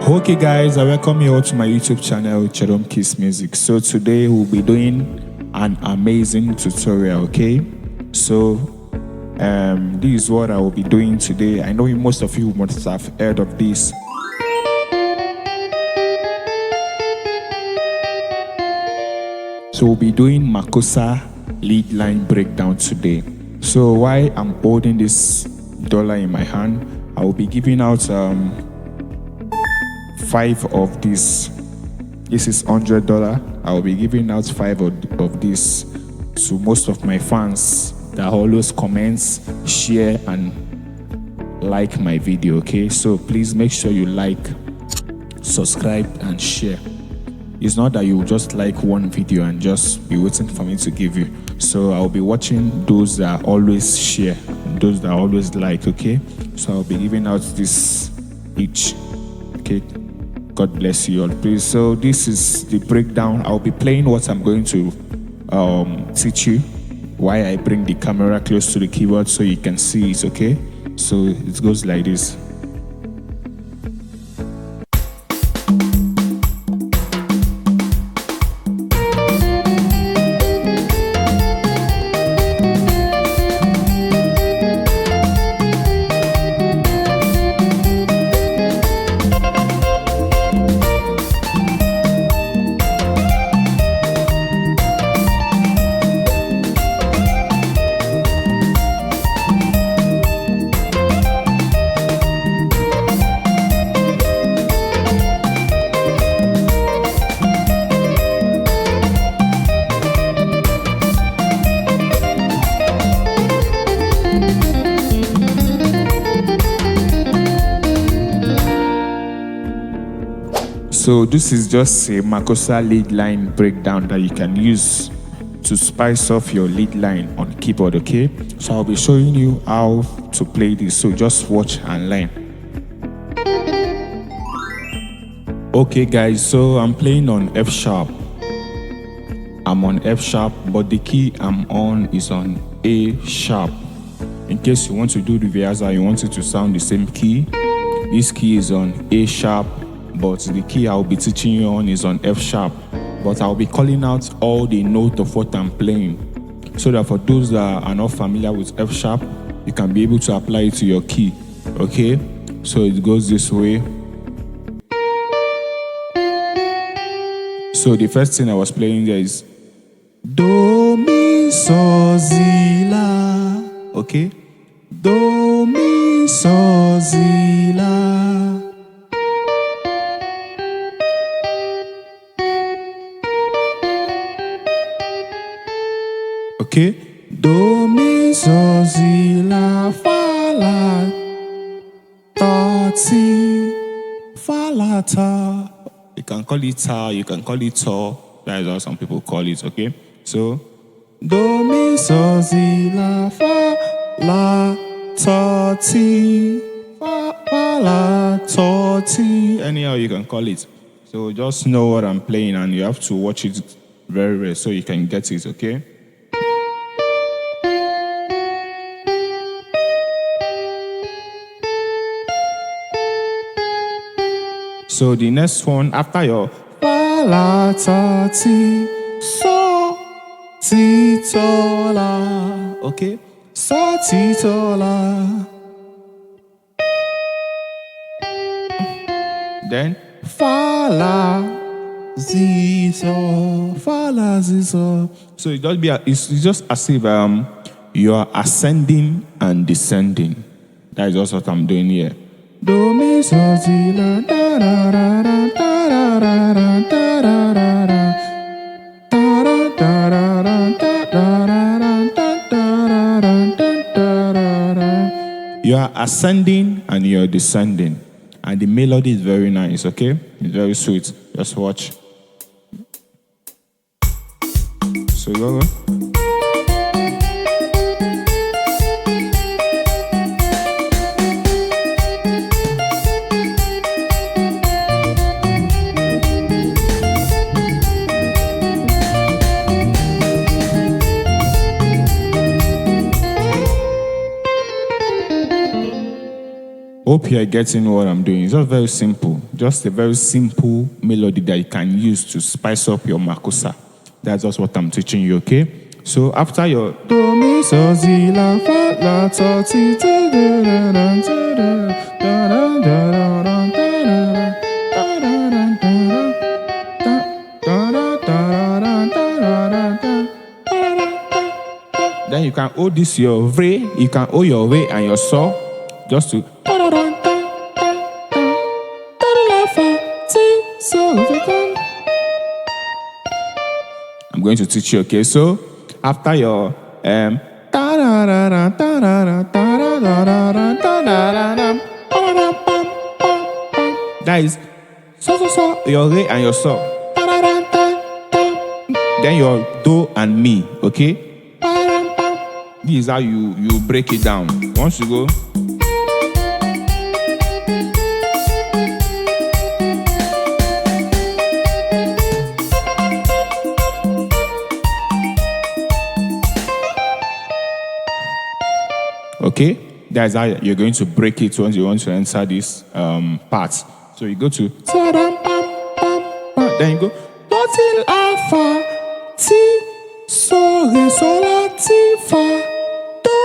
Okay guys, I welcome you all to my YouTube channel, Chord Music. So today we'll be doing an amazing tutorial, okay? So this is what I will be doing today. I know most of you must have heard of this. So we'll be doing Makossa lead line breakdown today. So while I'm holding this dollar in my hand, I will be giving out 5 of this. This is $100. I will be giving out 5 of this to most of my fans that always comments, share, and like my video. Okay, so please make sure you like, subscribe, and share. It's not that you just like one video and just be waiting for me to give you. So I'll be watching those that always share, those that always like. Okay, so I'll be giving out this each. Okay, God bless you all, please. So this is the breakdown. I'll be playing what I'm going to teach you. Why I bring the camera close to the keyboard so you can see it. Okay, so it goes like this. So this is just a Makossa lead line breakdown that you can use to spice off your lead line on keyboard, okay? So I'll be showing you how to play this, so just watch and learn. Okay guys, so I'm playing on F sharp. I'm on F sharp, but the key I'm on is on A sharp. In case you want to do the rehearsal, you want it to sound the same key. This key is on A sharp, but the key I'll be teaching you on is on F sharp. But I'll be calling out all the notes of what I'm playing, so that for those that are not familiar with F sharp, you can be able to apply it to your key. Okay, so it goes this way. So the first thing I was playing there is Do, Mi, So, Si, La. Okay, Do, Mi, So, Si, La. Okay, Do, Mi, So, Si, La, Fa, La, Ta, Ti, Fa, La, Ta. You can call it Ta, you can call it To. That is how some people call it, okay? So, Do, Mi, So, Si, La, Fa, La, Ta, Ti, Fa, La, Ta, Ti. Anyhow you can call it. So just know what I'm playing and you have to watch it very well so you can get it, okay? So the next one after your Fa, La, Ta, Ti, So, Ti, To, La. Okay? So, Ti, To, La. Then Fa, La, Si, So. Fa, La, Si, So. So it's just as if you are ascending and descending. That is also what I'm doing here. Do, Mi, So, Si, La, da, da, da, da, da, da, da, da, da, da. You are ascending and you are descending, and the melody is very nice, okay? It's very sweet. Just watch. So go. Hope you're getting what I'm doing. It's just very simple. Just a very simple melody that you can use to spice up your Makossa. That's just what I'm teaching you, okay? So after your do mi so si la fa la so ti da da da da da da da. Then you can hold this your re, you can hold your re and your saw just to. I'm going to teach you, okay? So after your that is so your re and your saw. Then your do and mi, okay? This is how you break it down. Once you go. Okay, that's how you're going to break it once you want to enter this part. So you go to then you go do till alpha ti so re so la ti fa do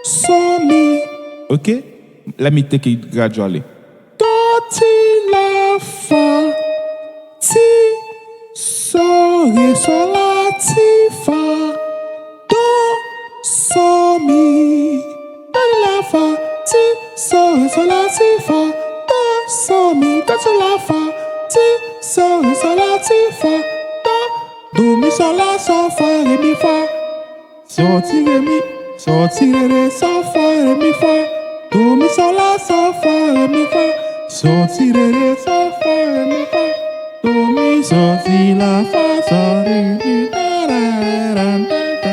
so mi. Okay, let me take it gradually. Do till alpha ti so re so la ti fa do so mi. Fa ti so re so la ti fa do so mi do ti la fa ti so re so la ti fa do mi so la so fa re mi fa so ti re mi so ti re so fa re mi fa do mi so la so fa re mi fa so ti re so fa re mi fa do mi so ti la fa so re mi da da da da.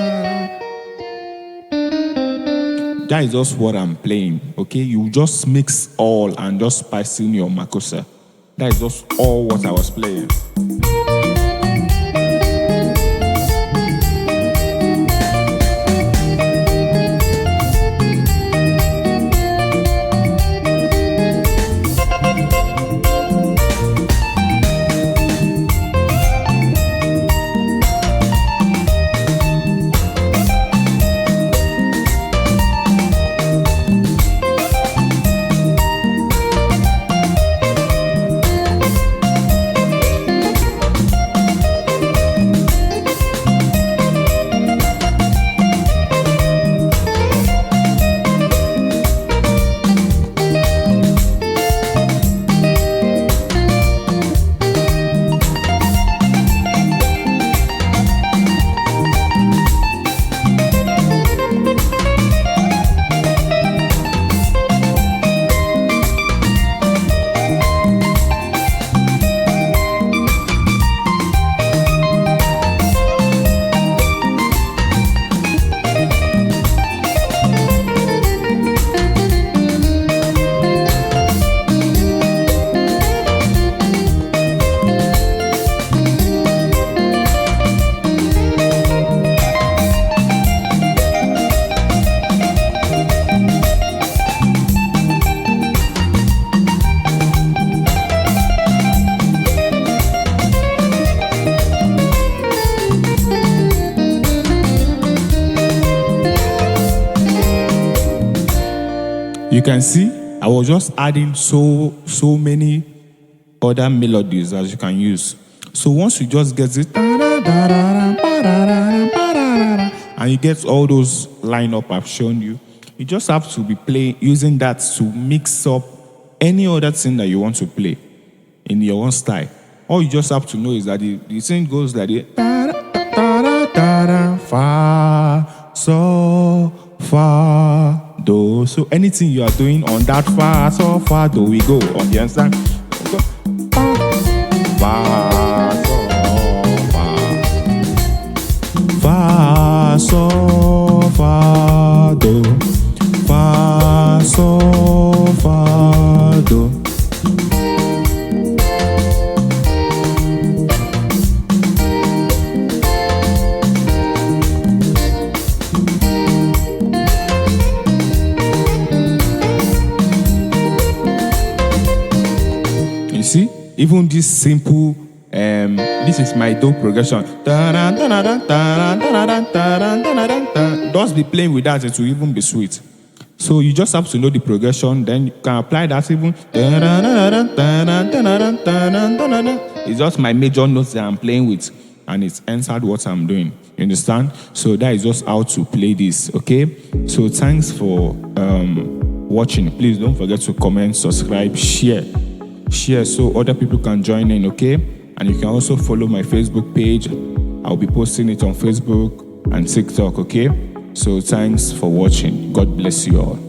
That is just what I'm playing, okay? You just mix all and just spice in your Makossa. That is just all what I was playing. You can see I was just adding so many other melodies as you can use. So once you just get it and you get all those lineup I've shown you, you just have to be playing using that to mix up any other thing that you want to play in your own style. All you just have to know is that the thing goes like this. Fa, so, fa, do. So anything you are doing on that fa, so, fa, do, we go on the understand. Fa, so, fa, do. Fa, so, fa, do. Even this simple, this is my do progression. Just be playing with that, it will even be sweet. So you just have to know the progression, then you can apply that even. It's just my major notes that I'm playing with, and it's answered what I'm doing. You understand? So that is just how to play this, okay? So thanks for watching. Please don't forget to comment, subscribe, share so other people can join in, okay? And you can also follow my Facebook page. I'll be posting it on Facebook and TikTok, okay? So thanks for watching. God bless you all.